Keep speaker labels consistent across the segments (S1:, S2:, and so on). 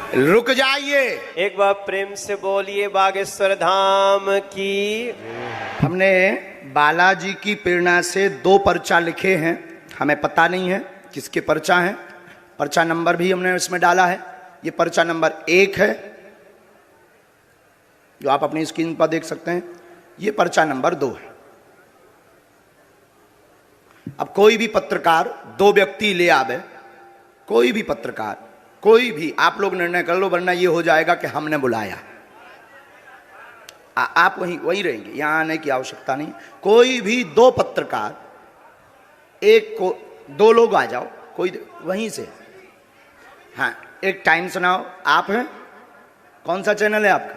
S1: रुक जाइए,
S2: एक बार प्रेम से बोलिए बागेश्वर धाम की।
S1: हमने बालाजी की प्रेरणा से 2 पर्चा लिखे हैं, हमें पता नहीं है किसके पर्चा हैं। पर्चा नंबर भी हमने इसमें डाला है। ये पर्चा नंबर 1 है जो आप अपनी स्क्रीन पर देख सकते हैं। ये पर्चा नंबर 2 है। अब कोई भी पत्रकार 2 व्यक्ति ले आवे, कोई भी पत्रकार, कोई भी, आप लोग निर्णय कर लो, वरना ये हो जाएगा कि हमने बुलाया। आप वहीं रहेंगे, यहां आने की आवश्यकता नहीं। कोई भी 2 पत्रकार, एक को 2 लोग आ जाओ, कोई वहीं से। हाँ, एक टाइम सुनाओ। आप हैं, कौन सा चैनल है आपका?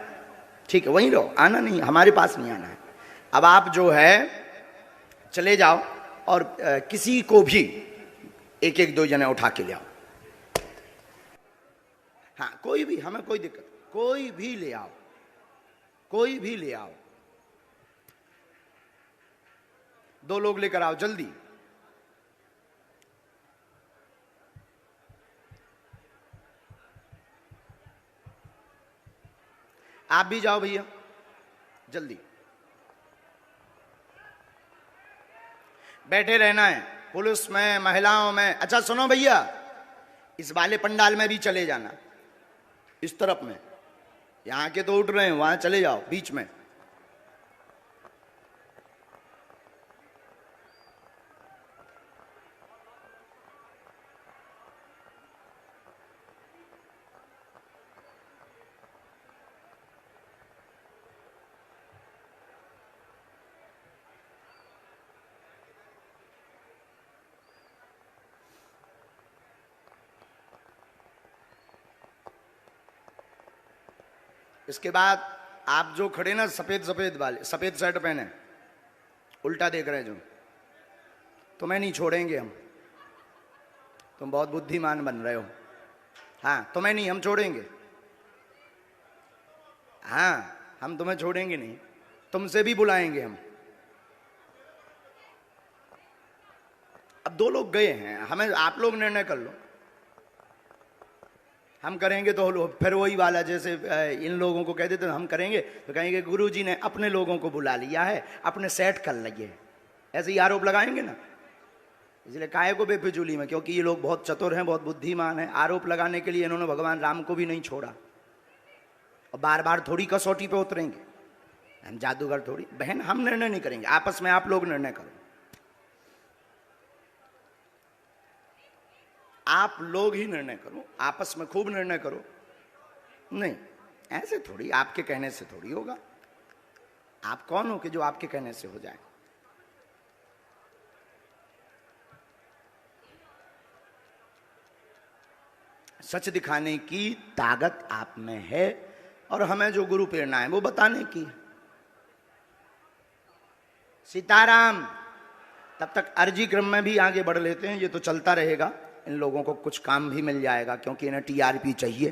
S1: ठीक है, वहीं रहो, आना नहीं, हमारे पास नहीं आना है। अब आप जो है चले जाओ और किसी को भी 1-1 2 जने उठा के ले आओ। हाँ, कोई भी, हमें कोई दिक्कत, कोई भी ले आओ, कोई भी ले आओ। 2 लोग लेकर आओ जल्दी। आप भी जाओ भैया, जल्दी बैठे रहना है, पुलिस में, महिलाओं में। अच्छा सुनो भैया, इस वाले पंडाल में भी चले जाना, इस तरफ में। यहां के तो उठ रहे हैं, वहां चले जाओ बीच में। इसके बाद आप जो खड़े ना, सफेद वाले, सफेद शर्ट पहने, उल्टा देख रहे हैं जो, तुम्हें नहीं छोड़ेंगे हम। तुम बहुत बुद्धिमान बन रहे हो। हाँ, तुम्हें नहीं हम छोड़ेंगे। हाँ, हम तुम्हें छोड़ेंगे नहीं, तुमसे भी बुलाएंगे हम। अब 2 लोग गए हैं, हमें, आप लोग निर्णय कर लो। हम करेंगे तो फिर वही वाला, जैसे इन लोगों को कह देते हम करेंगे तो कहेंगे गुरुजी ने अपने लोगों को बुला लिया है, अपने सेट कर लिए, ऐसे ही आरोप लगाएंगे ना। इसलिए काहे को बेफिजूली में, क्योंकि ये लोग बहुत चतुर हैं, बहुत बुद्धिमान हैं। आरोप लगाने के लिए इन्होंने भगवान राम को भी नहीं छोड़ा, और बार बार थोड़ी कसौटी पे उतरेंगे। हम जादूगर थोड़ी। बहन, हम निर्णय नहीं करेंगे, आपस में आप लोग निर्णय करो। आप लोग ही निर्णय करो, आपस में खूब निर्णय करो। नहीं, ऐसे थोड़ी, आपके कहने से थोड़ी होगा। आप कौन हो कि जो आपके कहने से हो जाए? सच दिखाने की ताकत आप में है, और हमें जो गुरु प्रेरणा है वो बताने की। सीताराम। तब तक अर्जी क्रम में भी आगे बढ़ लेते हैं, ये तो चलता रहेगा। इन लोगों को कुछ काम भी मिल जाएगा, क्योंकि इन्हें टीआरपी चाहिए।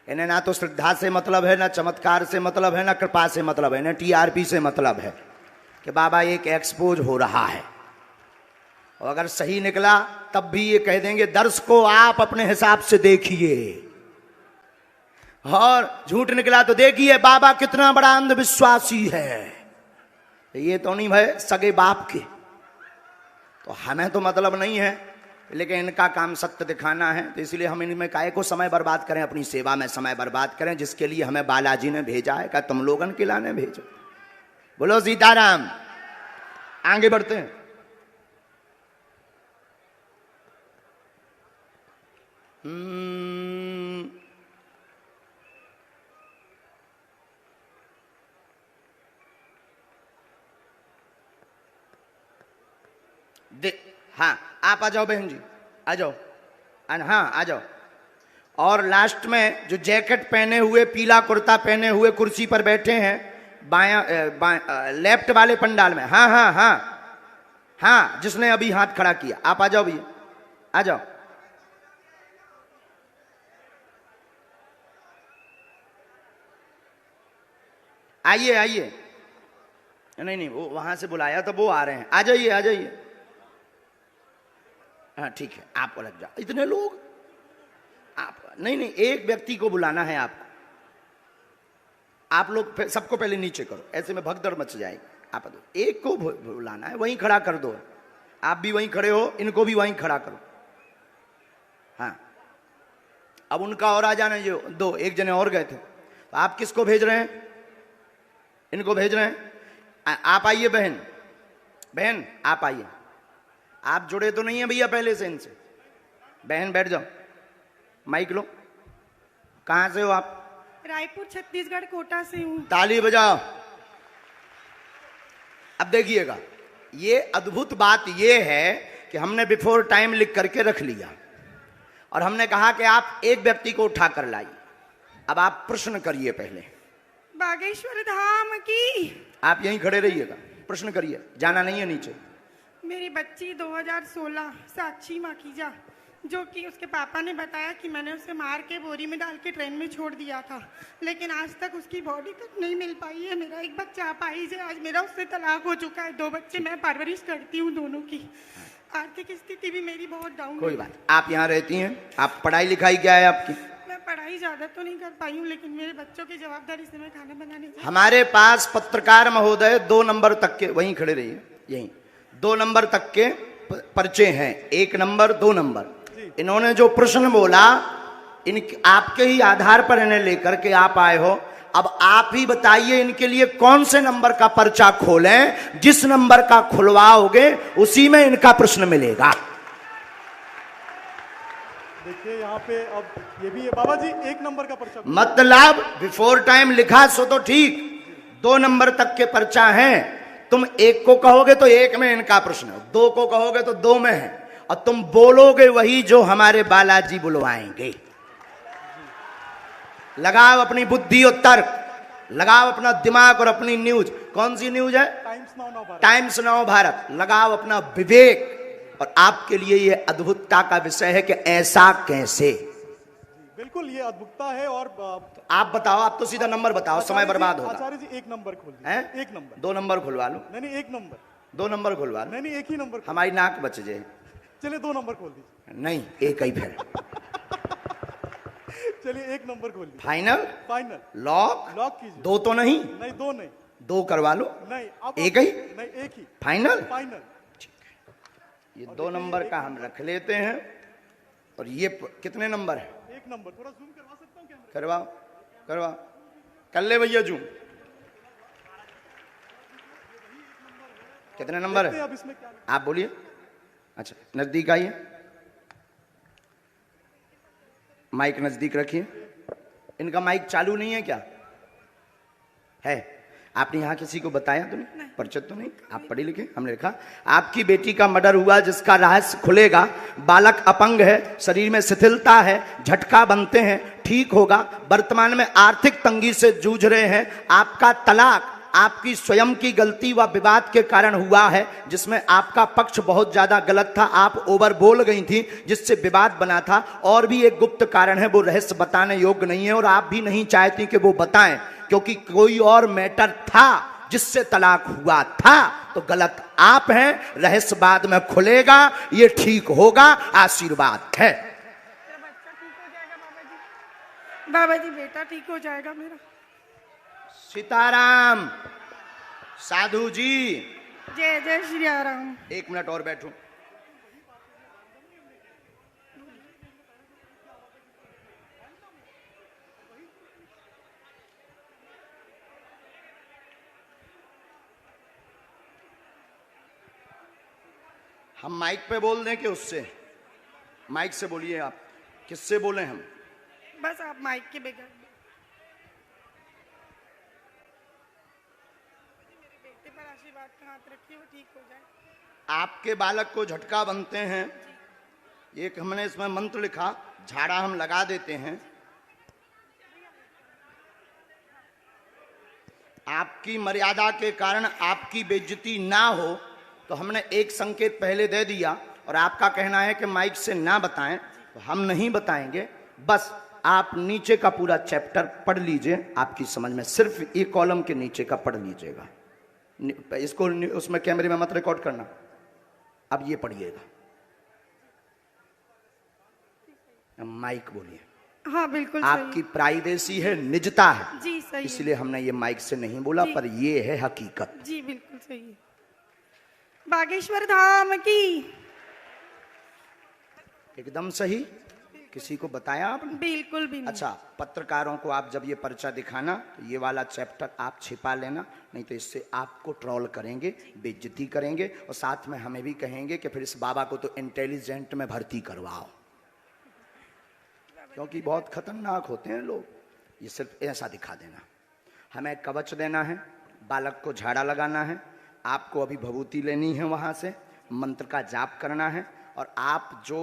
S1: इन्हें ना तो श्रद्धा से मतलब है, ना चमत्कार से मतलब है, ना कृपा से मतलब है, इन्हें टीआरपी से मतलब है कि बाबा एक एक्सपोज हो रहा है। और अगर सही निकला तब भी ये कह देंगे दर्शकों आप अपने हिसाब से देखिए, और झूठ निकला तो देखिए बाबा कितना बड़ा अंधविश्वासी है। ये तो नहीं भाई सगे बाप के, तो हमें तो मतलब नहीं है, लेकिन इनका काम सत्य दिखाना है। तो इसलिए हम इनमें काहे को समय बर्बाद करें, अपनी सेवा में समय बर्बाद करें, जिसके लिए हमें बालाजी ने भेजा है। क्या तुम लोगन के लाने भेजो? बोलो सीताराम। आगे बढ़ते हैं। हाँ, आप आ जाओ बहन जी, आ जाओ। हाँ, आ जाओ। और लास्ट में जो जैकेट पहने हुए, पीला कुर्ता पहने हुए कुर्सी पर बैठे हैं, लेफ्ट वाले पंडाल में। हाँ हाँ हाँ हाँ, जिसने अभी हाथ खड़ा किया, आप आ जाओ भैया, आ जाओ। आइए आइए। नहीं, वो वहां से बुलाया तो वो आ रहे हैं। आ जाइए आ जाइए। हाँ ठीक है, आप अलग जाओ। इतने लोग, आप नहीं नहीं, एक व्यक्ति को बुलाना है आपको। आप लोग सबको पहले नीचे करो, ऐसे में भगदड़ मच जाएगी। आप एक को बुलाना है, वहीं खड़ा कर दो। आप भी वहीं खड़े हो, इनको भी वहीं खड़ा करो। हाँ, अब उनका और आ जाना, जो दो एक जने और गए थे। तो आप किसको भेज रहे हैं? इनको भेज रहे हैं। आप आइए बहन, बहन आप आइए। आप जुड़े तो नहीं है भैया पहले से इनसे? बहन बैठ जाओ, माइक लो। कहां से हो आप?
S3: रायपुर छत्तीसगढ़ कोटा से हूँ।
S1: ताली बजाओ। अब देखिएगा, ये अद्भुत बात ये है कि हमने बिफोर टाइम लिख करके रख लिया और हमने कहा कि आप एक व्यक्ति को उठा कर लाइए। अब आप प्रश्न करिए पहले।
S3: बागेश्वर धाम की।
S1: आप यहीं खड़े रहिएगा, प्रश्न करिए, जाना नहीं है नीचे।
S3: मेरी बच्ची 2016 साक्षी माखीजा, जो कि उसके पापा ने बताया कि मैंने उसे मार के बोरी में डाल के ट्रेन में छोड़ दिया था, लेकिन आज तक उसकी बॉडी तक नहीं मिल पाई है। मेरा एक बच्चा अपाहिज है। आज मेरा उससे तलाक हो चुका है। 2 बच्चे मैं परवरिश करती हूँ दोनों की। आर्थिक स्थिति भी मेरी बहुत डाउन है।
S1: कोई बात, आप यहाँ रहती हैं, आप पढ़ाई लिखाई क्या है आपकी?
S3: मैं पढ़ाई ज्यादा तो नहीं कर पाई हूँ, लेकिन मेरे बच्चों की जवाबदारी से मैं खाना बनाने जाती हूँ।
S1: हमारे पास पत्रकार महोदय 2 नंबर तक के, वहीं खड़े रहिए, यहीं 2 नंबर तक के पर्चे हैं, 1 नंबर 2 नंबर। इन्होंने जो प्रश्न बोला, इन आपके ही आधार पर इन्हें लेकर के आप आए हो। अब आप ही बताइए इनके लिए कौन से नंबर का पर्चा खोलें? जिस नंबर का खुलवाओगे उसी में इनका प्रश्न मिलेगा।
S4: देखिए यहाँ पे अब ये भी है बाबा जी, 1 नंबर का पर्चा।
S1: मतलब बिफोर टाइम लिखा सो तो ठीक, 2 नंबर तक के पर्चा हैं। तुम 1 को कहोगे तो 1 में इनका प्रश्न, 2 को कहोगे तो 2 में है, और तुम बोलोगे वही जो हमारे बालाजी बुलवाएंगे। लगाओ अपनी बुद्धि और तर्क, लगाओ अपना दिमाग और अपनी न्यूज। कौन सी न्यूज है? Times now Bharat. लगाओ अपना विवेक। और आपके लिए ये अद्भुतता का विषय है कि ऐसा कैसे।
S4: बिल्कुल ये अद्भुतता है। और
S1: आप बताओ, आप तो सीधा नंबर बताओ, समय बर्बाद होगा।
S4: आचार्य जी 1 नंबर खोल दीजिए।
S1: हैं?
S4: 1 नंबर।
S1: 2 नंबर खुलवा लो।
S4: नहीं 1 नंबर।
S1: 2 नंबर खुलवा लो।
S4: नहीं 1 ही नंबर।
S1: हमारी नाक बच जाए।
S4: चलिए 2 नंबर खोल दीजिए।
S1: नहीं, 1 ही फिर।
S4: चलिए 1 नंबर खोल दीजिए।
S1: फाइनल?
S4: फाइनल।
S1: लॉक?
S4: लॉक कीजिए।
S1: 2 तो नहीं?
S4: नहीं 2 नहीं।
S1: 2 करवा लो।
S4: नहीं अब
S1: 1 ही?
S4: नहीं 1 ही।
S1: फाइनल?
S4: फाइनल।
S1: ये 2 नंबर का हम रख लेते हैं। और ये कितने नंबर है?
S4: 1 नंबर। थोड़ा जूम करवा सकता हूँ कैमरा?
S1: करवाओ, करवाओ, कर ले भैया जूम। कितने नंबर है?
S4: अब इसमें क्या?
S1: आप बोलिए। अच्छा, नजदीक आइए, माइक नजदीक रखिए। इनका माइक चालू नहीं है क्या? है? आपने यहाँ किसी को बताया तो नहीं? परिचित तो नहीं? आप पढ़े लिखे? हमने लिखा आपकी बेटी का मर्डर हुआ, जिसका रहस्य खुलेगा। बालक अपंग है, शरीर में शिथिलता है, झटका बनते हैं, ठीक होगा। वर्तमान में आर्थिक तंगी से जूझ रहे हैं। आपका तलाक आपकी स्वयं की गलती व विवाद के कारण हुआ है, जिसमें आपका पक्ष बहुत ज्यादा गलत था। आप ओवर बोल गई थी, जिससे विवाद बना था। और भी एक गुप्त कारण है, वो रहस्य बताने योग्य नहीं है, और आप भी नहीं चाहती कि वो बताएं, क्योंकि कोई और मैटर था जिससे तलाक हुआ था। तो गलत आप हैं। रहस्य बाद में खुलेगा, ये ठीक होगा। आशीर्वाद है।
S3: मेरा बच्चा ठीक हो जाएगा बाबा जी। बाबा जी बेटा ठीक हो जाएगा मेरा।
S1: सीताराम। साधु जी,
S3: जय जय श्री राम।
S1: 1 मिनट और बैठो। हम माइक पे बोल दें कि उससे? माइक से बोलिए। आप किससे बोले? हम
S3: बस आप माइक के बगैर। मेरे बेटे पर आशीर्वाद का हाथ रखिए, वो ठीक हो जाए।
S1: आपके बालक को झटका बनते हैं, एक हमने इसमें मंत्र लिखा, झाड़ा हम लगा देते हैं। आपकी मर्यादा के कारण आपकी बेइज्जती ना हो, तो हमने एक संकेत पहले दे दिया। और आपका कहना है कि माइक से ना बताएं, तो हम नहीं बताएंगे। बस आप नीचे का पूरा चैप्टर पढ़ लीजिए, आपकी समझ में। सिर्फ एक कॉलम के नीचे का पढ़ लीजिएगा। इसको उसमें कैमरे में मत रिकॉर्ड करना। अब ये पढ़िएगा। माइक बोलिए।
S3: हाँ बिल्कुल
S1: आपकी प्राइवेसी है, निजता है,
S3: जी सही है।
S1: इसलिए हमने ये माइक से नहीं बोला, पर ये है हकीकत।
S3: जी बिल्कुल सही है। बागेश्वर धाम की।
S1: एकदम सही। किसी को बताया आपने?
S3: बिल्कुल भी नहीं।
S1: अच्छा, पत्रकारों को आप जब ये पर्चा दिखाना तो ये वाला चैप्टर आप छिपा लेना, नहीं तो इससे आपको ट्रोल करेंगे, बेइज्जती करेंगे, और साथ में हमें भी कहेंगे कि फिर इस बाबा को तो इंटेलिजेंट में भर्ती करवाओ, क्योंकि बहुत खतरनाक होते हैं लोग। ये सिर्फ ऐसा दिखा देना। हमें कवच देना है, बालक को झाड़ा लगाना है, आपको अभी भभूति लेनी है, वहाँ से मंत्र का जाप करना है, और आप जो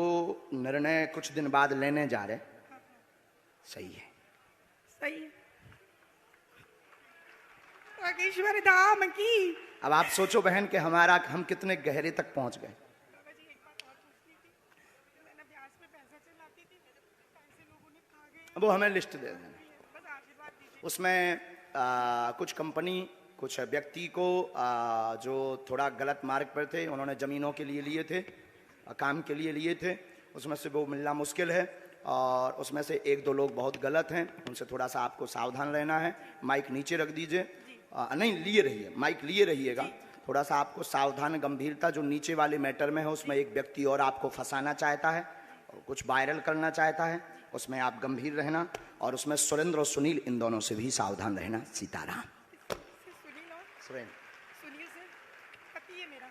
S1: निर्णय कुछ दिन बाद लेने जा रहे सही है।
S3: सही है। बागेश्वर धाम की।
S1: अब आप सोचो बहन कि हम कितने गहरे तक पहुंच गए। वो हमें लिस्ट दे देना, उसमें कुछ कंपनी, कुछ व्यक्ति को जो थोड़ा गलत मार्ग पर थे, उन्होंने ज़मीनों के लिए लिए थे, काम के लिए लिए थे, उसमें से वो मिलना मुश्किल है, और उसमें से एक दो लोग बहुत गलत हैं, उनसे थोड़ा सा आपको सावधान रहना है। माइक नीचे रख दीजिए, नहीं लिए रहिए, माइक लिए रहिएगा, थोड़ा सा आपको सावधान, गंभीरता। जो नीचे वाले मैटर में है उसमें एक व्यक्ति और आपको फंसाना चाहता है, कुछ वायरल करना चाहता है, उसमें आप गंभीर रहना, और उसमें सुरेंद्र और सुनील, इन दोनों से भी सावधान रहना। सीताराम।
S3: सुनील से पति है मेरा।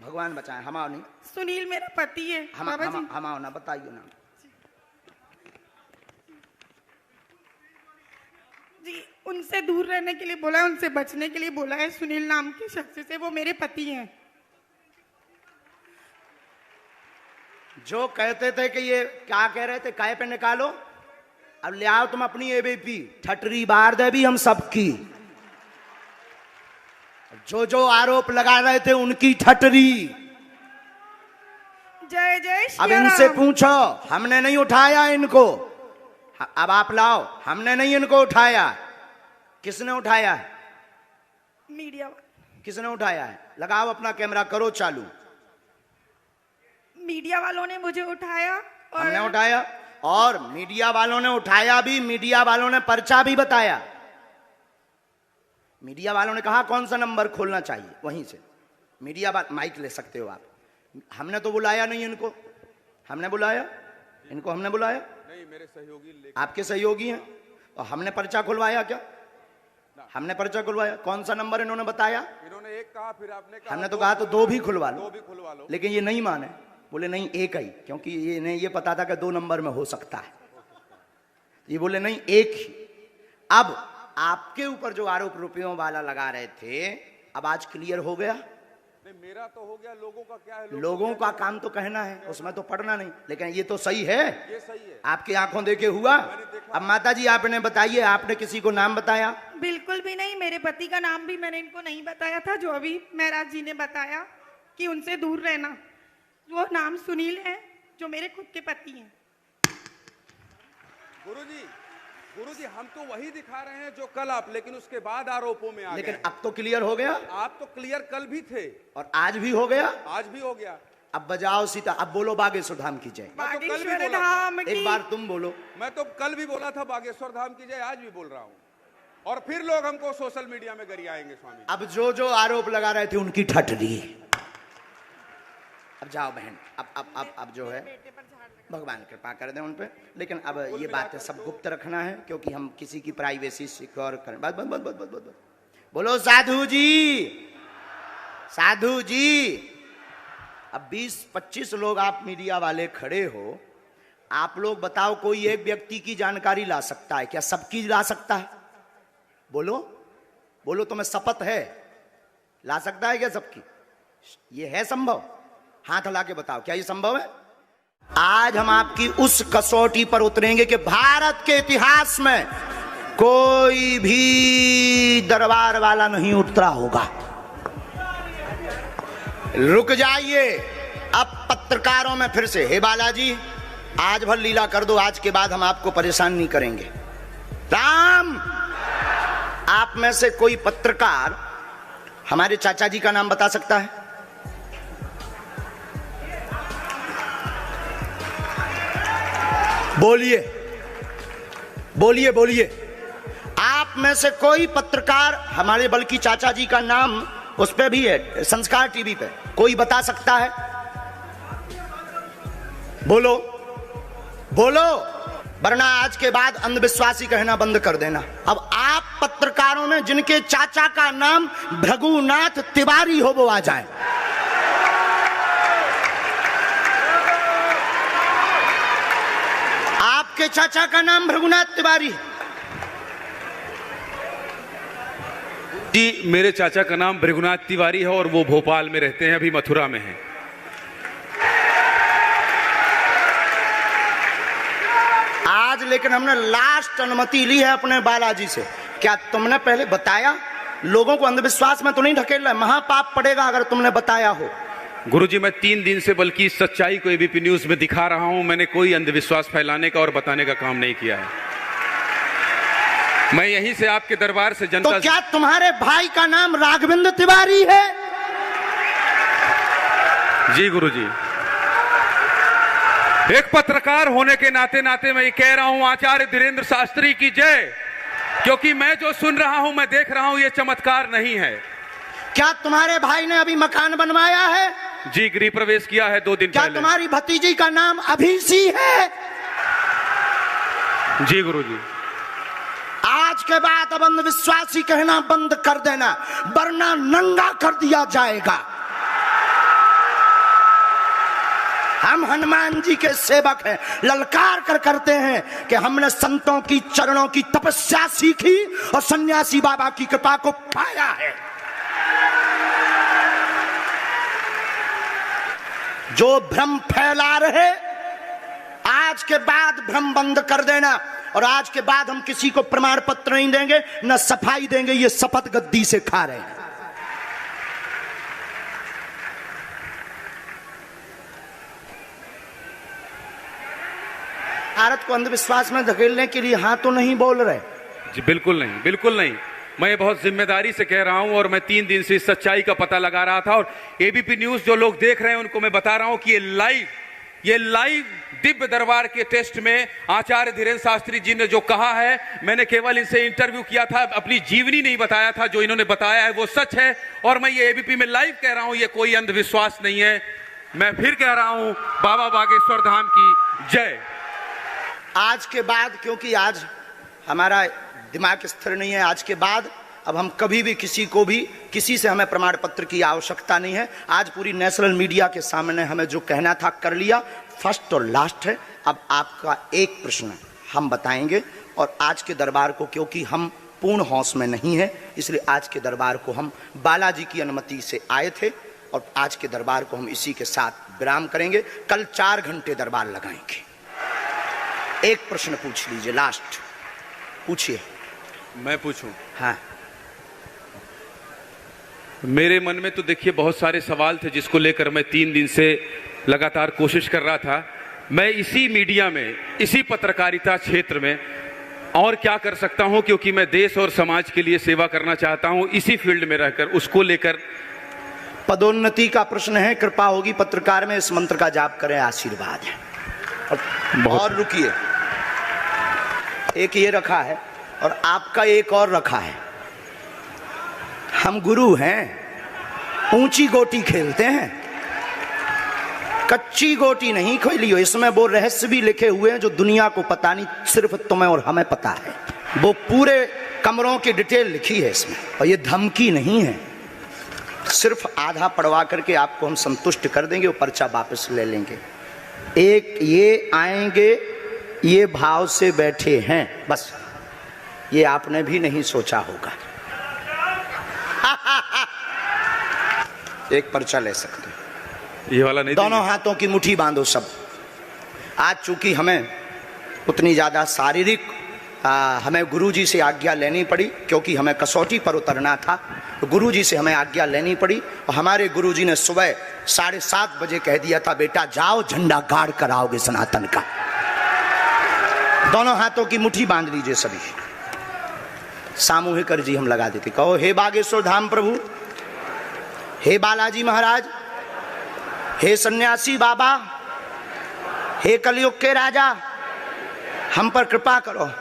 S1: भगवान बचाए, हमाओ नहीं।
S3: सुनील मेरा पति है।
S1: हमाओ ना, बताइए ना
S3: जी। उनसे दूर रहने के लिए बोला है, उनसे बचने के लिए बोला है। सुनील नाम के शख्स से, वो मेरे पति हैं।
S1: जो कहते थे कि ये क्या कह रहे थे, काय पे निकालो, अब ले आओ तुम अपनी एबीपी, ठटरी बार दे भी हम सबकी। जो आरोप लगा रहे थे उनकी ठटरी।
S3: जय जय श्री
S1: अब
S3: राम।
S1: इनसे पूछो, हमने नहीं उठाया इनको, अब आप लाओ, हमने नहीं इनको उठाया। किसने उठाया है?
S3: मीडिया।
S1: किसने उठाया है? लगाओ अपना कैमरा, करो चालू।
S3: मीडिया वालों ने मुझे उठाया। और
S1: हमने उठाया, और मीडिया वालों ने उठाया भी, मीडिया वालों ने पर्चा भी बताया। मीडिया वालों ने कहा कौन सा नंबर खोलना चाहिए, वहीं से मीडिया माइक ले सकते हो आप। हमने तो बुलाया नहीं इनको, हमने बुलाया इनको, हमने बुलाया
S5: नहीं, मेरे सहयोगी
S1: आपके सहयोगी हैं, और हमने पर्चा खुलवाया क्या? हमने पर्चा खुलवाया। कौन सा नंबर इन्होंने बताया?
S5: इन्होंने एक कहा, फिर आपने कहा,
S1: हमने तो कहा तो दो भी खुलवा लो,
S5: दो भी खुलवा लो,
S1: लेकिन ये नहीं माने, बोले नहीं एक ही, क्योंकि ये नहीं, ये पता था कि 2 नंबर में हो सकता है, ये बोले नहीं एक ही। अब आपके ऊपर जो आरोप रुपयों वाला लगा रहे थे, अब आज क्लियर हो गया।
S5: नहीं मेरा तो हो गया, लोगों का क्या है?
S1: लोगों का काम तो कहना है, उसमें तो पढ़ना नहीं, लेकिन ये तो सही है,
S5: ये सही है,
S1: आपकी आंखों देखे हुआ। अब माता जी आपने बताइए, आपने किसी को नाम बताया?
S3: बिल्कुल भी नहीं, मेरे पति का नाम भी मैंने इनको नहीं बताया था, जो अभी महाराज जी ने बताया कि उनसे दूर रहना। वो नाम सुनील है, जो मेरे खुद के पति हैं।
S5: गुरुजी हम तो वही दिखा रहे हैं जो कल आप, लेकिन उसके बाद आरोपों में आ गए।
S1: लेकिन अब तो क्लियर हो गया।
S5: आप तो क्लियर कल भी थे,
S1: और आज भी हो गया।
S5: आज भी हो गया।
S1: अब बजाओ सीता, अब बोलो बागेश्वर धाम की जय।
S3: बागेश्वर धाम की।
S1: एक बार तुम बोलो।
S5: मैं तो कल भी बोला था बागेश्वर धाम की जय, आज भी बोल रहा हूँ, और फिर लोग हमको सोशल मीडिया में गरियाएंगे स्वामी।
S1: अब जो आरोप लगा रहे थे उनकी ठटरी। अब जाओ बहन, अब जो है भगवान कृपा कर दें उन पे, लेकिन अब ये बातें सब गुप्त रखना है, क्योंकि हम किसी की प्राइवेसी सिक्योर करें। बस बस बस बस बस बस बोलो साधु जी, साधु जी। अब 20-25 लोग आप मीडिया वाले खड़े हो, आप लोग बताओ, कोई एक व्यक्ति की जानकारी ला सकता है क्या? सबकी ला सकता है? बोलो बोलो, तुम्हें शपथ है, ला सकता है क्या सबकी? ये है संभव? हाथ हिला के बताओ, क्या ये संभव है? आज हम आपकी उस कसौटी पर उतरेंगे कि भारत के इतिहास में कोई भी दरबार वाला नहीं उतरा होगा। रुक जाइए, अब पत्रकारों में फिर से, हे बालाजी आज भर लीला कर दो, आज के बाद हम आपको परेशान नहीं करेंगे। राम, आप में से कोई पत्रकार हमारे चाचा जी का नाम बता सकता है? बोलिए। बोलिए बोलिए। आप में से कोई पत्रकार, हमारे बल्कि चाचा जी का नाम उस पे भी है, संस्कार टीवी पे, कोई बता सकता है? बोलो बोलो, वरना आज के बाद अंधविश्वासी कहना बंद कर देना। अब आप पत्रकारों में जिनके चाचा का नाम भृगुनाथ तिवारी हो वो आ जाएं। आपके चाचा का नाम भृगुनाथ तिवारी?
S5: जी, मेरे चाचा का नाम भृगुनाथ तिवारी है और वो भोपाल में रहते हैं, अभी मथुरा में हैं।
S1: आज लेकिन हमने लास्ट अनुमति ली है अपने बालाजी से। क्या तुमने पहले बताया? लोगों को अंधविश्वास में तो नहीं ढकेल रहा, महापाप पड़ेगा अगर तुमने बताया हो।
S5: गुरुजी, मैं 3 दिन से बल्कि इस सच्चाई को एबीपी न्यूज में दिखा रहा हूं। मैंने कोई अंधविश्वास फैलाने का और बताने का काम नहीं किया है। मैं यहीं से आपके दरबार से जनता।
S1: तो क्या तुम्हारे भाई का नाम राघवेंद्र तिवारी है?
S5: जी गुरुजी, एक पत्रकार होने के नाते मैं ये कह रहा हूं, आचार्य धीरेन्द्र शास्त्री की जय। क्योंकि मैं जो सुन रहा हूं, मैं देख रहा हूं, ये चमत्कार नहीं है।
S1: क्या तुम्हारे भाई ने अभी मकान बनवाया है?
S5: जी, गृह प्रवेश किया है 2 दिन
S1: क्या
S5: पहले।
S1: तुम्हारी भतीजी का नाम अभिषी है?
S5: जी गुरुजी।
S1: आज के बाद अब अंधविश्वासी कहना बंद कर देना, वरना नंगा कर दिया जाएगा। हम हनुमान जी के सेवक हैं, ललकार कर करते हैं कि हमने संतों की चरणों की तपस्या सीखी और सन्यासी बाबा की कृपा को पाया है। जो भ्रम फैला रहे, आज के बाद भ्रम बंद कर देना। और आज के बाद हम किसी को प्रमाण पत्र नहीं देंगे, न सफाई देंगे, ये शपथ गद्दी से खा रहे हैं। भारत को अंधविश्वास में धकेलने के लिए हाँ तो नहीं बोल रहे।
S5: जी बिल्कुल नहीं, बिल्कुल नहीं। मैं बहुत जिम्मेदारी से कह रहा हूं और मैं 3 दिन से इस सच्चाई का पता लगा रहा था। और एबीपी न्यूज जो लोग देख रहे हैं उनको मैं बता रहा हूं कि ये लाइव दिव्य दरबार के टेस्ट में आचार्य धीरेन्द्र शास्त्री जी ने जो कहा है, मैंने केवल इनसे इंटरव्यू किया था, अपनी जीवनी नहीं बताया था। जो इन्होंने बताया है वो सच है और मैं ये एबीपी में लाइव कह रहा हूं, ये कोई अंधविश्वास नहीं है। मैं फिर कह रहा हूं, बाबा बागेश्वर धाम की जय।
S1: आज के बाद, क्योंकि आज हमारा दिमाग स्थिर नहीं है, आज के बाद अब हम कभी भी किसी से हमें प्रमाण पत्र की आवश्यकता नहीं है। आज पूरी नेशनल मीडिया के सामने हमें जो कहना था कर लिया, फर्स्ट और लास्ट है। अब आपका एक प्रश्न हम बताएंगे और आज के दरबार को, क्योंकि हम पूर्ण होश में नहीं है, इसलिए आज के दरबार को हम बालाजी की अनुमति से आए थे और आज के दरबार को हम इसी के साथ विराम करेंगे। कल 4 घंटे दरबार लगाएंगे। एक प्रश्न पूछ लीजिए, लास्ट पूछिए।
S5: मैं पूछूं?
S1: हाँ।
S5: मेरे मन में तो देखिए बहुत सारे सवाल थे जिसको लेकर मैं 3 दिन से लगातार कोशिश कर रहा था। मैं इसी मीडिया में, इसी पत्रकारिता क्षेत्र में और क्या कर सकता हूं, क्योंकि मैं देश और समाज के लिए सेवा करना चाहता हूं इसी फील्ड में रहकर। उसको लेकर
S1: पदोन्नति का प्रश्न है, कृपा होगी पत्रकार में इस मंत्र का जाप करें, आशीर्वाद है। और रुकिए, एक ये रखा है और आपका एक और रखा है। हम गुरु हैं, ऊंची गोटी खेलते हैं, कच्ची गोटी नहीं खेली हो। इसमें वो रहस्य भी लिखे हुए हैं जो दुनिया को पता नहीं, सिर्फ तुम्हें और हमें पता है। वो पूरे कमरों की डिटेल लिखी है इसमें, और ये धमकी नहीं है। सिर्फ आधा पढ़वा करके आपको हम संतुष्ट कर देंगे और पर्चा वापस ले लेंगे। एक ये आएंगे, ये भाव से बैठे हैं, बस ये आपने भी नहीं सोचा होगा। एक पर्चा ले सकते हैं,
S5: ये वाला नहीं।
S1: दोनों हाथों की मुट्ठी बांधो सब। आज चूंकि हमें उतनी ज्यादा शारीरिक हमें गुरुजी से आज्ञा लेनी पड़ी, क्योंकि हमें कसौटी पर उतरना था, तो गुरुजी से हमें आज्ञा लेनी पड़ी। और हमारे गुरुजी ने सुबह 7:30 बजे कह दिया था, बेटा जाओ झंडा गाड़ कर आओगे सनातन का। दोनों हाथों की मुट्ठी बांध लीजिए सभी। सामूहिक अर्जी हम लगा देते, कहो हे बागेश्वर धाम प्रभु, हे बालाजी महाराज, हे सन्यासी बाबा, हे कलयुग के राजा, हम पर कृपा करो।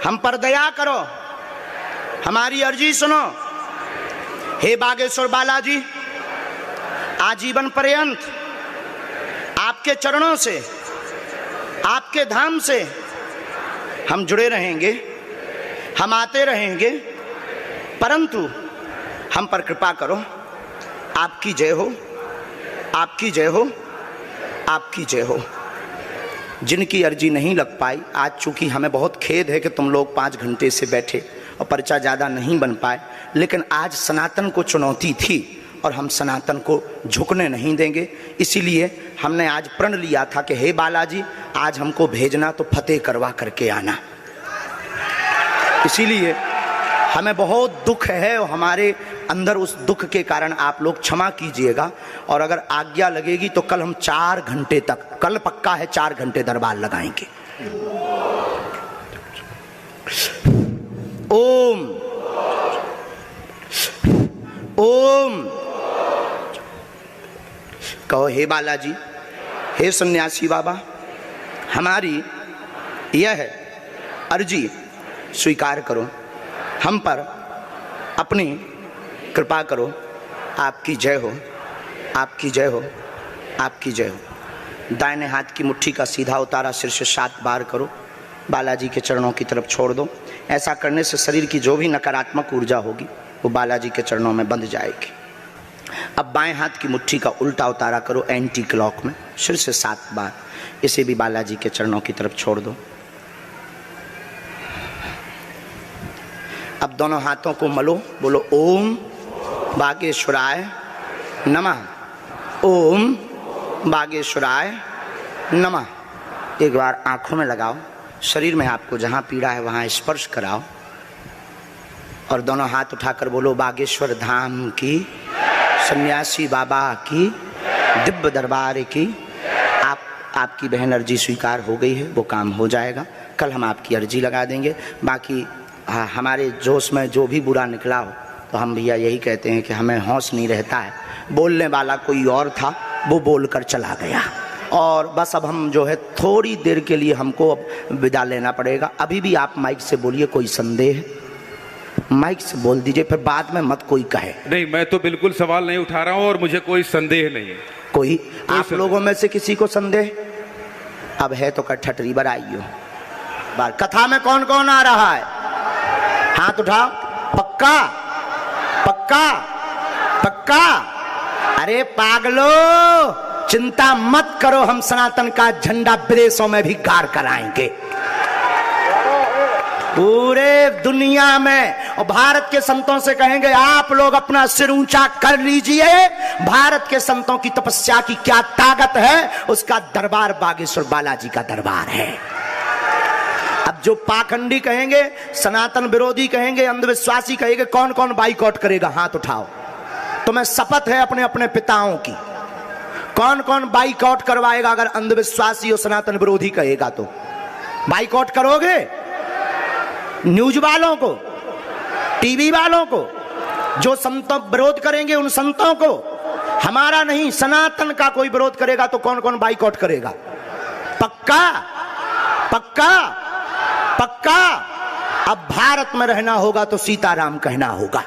S1: हम पर दया करो, हमारी अर्जी सुनो। हे बागेश्वर बालाजी, आजीवन पर्यंत आपके चरणों से, आपके धाम से हम जुड़े रहेंगे, हम आते रहेंगे, परंतु हम पर कृपा करो। आपकी जय हो, आपकी जय हो, आपकी जय हो। जिनकी अर्जी नहीं लग पाई, आज चूंकि हमें बहुत खेद है कि तुम लोग 5 घंटे से बैठे और पर्चा ज़्यादा नहीं बन पाए, लेकिन आज सनातन को चुनौती थी और हम सनातन को झुकने नहीं देंगे। इसीलिए हमने आज प्रण लिया था कि हे बालाजी, आज हमको भेजना तो फतेह करवा करके आना। इसीलिए हमें बहुत दुख है और हमारे अंदर उस दुख के कारण आप लोग क्षमा कीजिएगा। और अगर आज्ञा लगेगी तो कल हम 4 घंटे तक, कल पक्का है 4 घंटे दरबार लगाएंगे। ओम ओम कहो, हे बालाजी, हे सन्यासी बाबा, हमारी यह अर्जी स्वीकार करो, हम पर अपनी कृपा करो। आपकी जय हो, आपकी जय हो, आपकी जय हो। दाहिने हाथ की मुट्ठी का सीधा उतारा सिर से 7 बार करो, बालाजी के चरणों की तरफ छोड़ दो। ऐसा करने से शरीर की जो भी नकारात्मक ऊर्जा होगी वो बालाजी के चरणों में बंध जाएगी। अब बाएं हाथ की मुट्ठी का उल्टा उतारा करो एंटी क्लॉक में, सिर से 7 बार, इसे भी बालाजी के चरणों की तरफ छोड़ दो। अब दोनों हाथों को मलो, बोलो ओम बागेश्वराय नमः, ओम बागेश्वराय नमः। एक बार आंखों में लगाओ, शरीर में आपको जहां पीड़ा है वहां स्पर्श कराओ और दोनों हाथ उठाकर बोलो बागेश्वर धाम की, सन्यासी बाबा की, दिव्य दरबार की। आपकी बहन अर्जी स्वीकार हो गई है, वो काम हो जाएगा। कल हम आपकी अर्जी लगा देंगे। बाकी हमारे जोश में जो भी बुरा निकला हो तो हम भैया यही कहते हैं कि हमें होश नहीं रहता है। बोलने वाला कोई और था, वो बोलकर चला गया और बस अब हम जो है थोड़ी देर के लिए हमको अब विदा लेना पड़ेगा। अभी भी आप माइक से बोलिए, कोई संदेह माइक से बोल दीजिए, फिर बाद में मत कोई कहे।
S5: नहीं, मैं तो बिल्कुल सवाल नहीं उठा रहा हूं और मुझे कोई संदेह नहीं है।
S1: कोई आप लोगों में से किसी को संदेह अब है तो कठठरी बनाइयो। बार कथा में कौन कौन आ रहा है? हाथ उठाओ। पक्का पक्का पक्का? अरे पागलो, चिंता मत करो, हम सनातन का झंडा विदेशों में भी गाड़ कराएंगे, पूरे दुनिया में। और भारत के संतों से कहेंगे आप लोग अपना सिर ऊंचा कर लीजिए, भारत के संतों की तपस्या की क्या ताकत है, उसका दरबार बागेश्वर बालाजी का दरबार है। अब जो पाखंडी कहेंगे, सनातन विरोधी कहेंगे, अंधविश्वासी कहेंगे, कौन कौन बाइकआउट करेगा? हाथ उठाओ। तुम्हें शपथ है अपने अपने पिताओं की, कौन कौन बाइकआउट करवाएगा? अगर अंधविश्वासी और सनातन विरोधी कहेगा तो बाइकआउट करोगे? न्यूज वालों को, टीवी वालों को, जो संतों विरोध करेंगे उन संतों को, हमारा नहीं सनातन का कोई विरोध करेगा तो कौन कौन बाइकआउट करेगा? पक्का पक्का पक्का? अब भारत में रहना होगा तो सीताराम कहना होगा।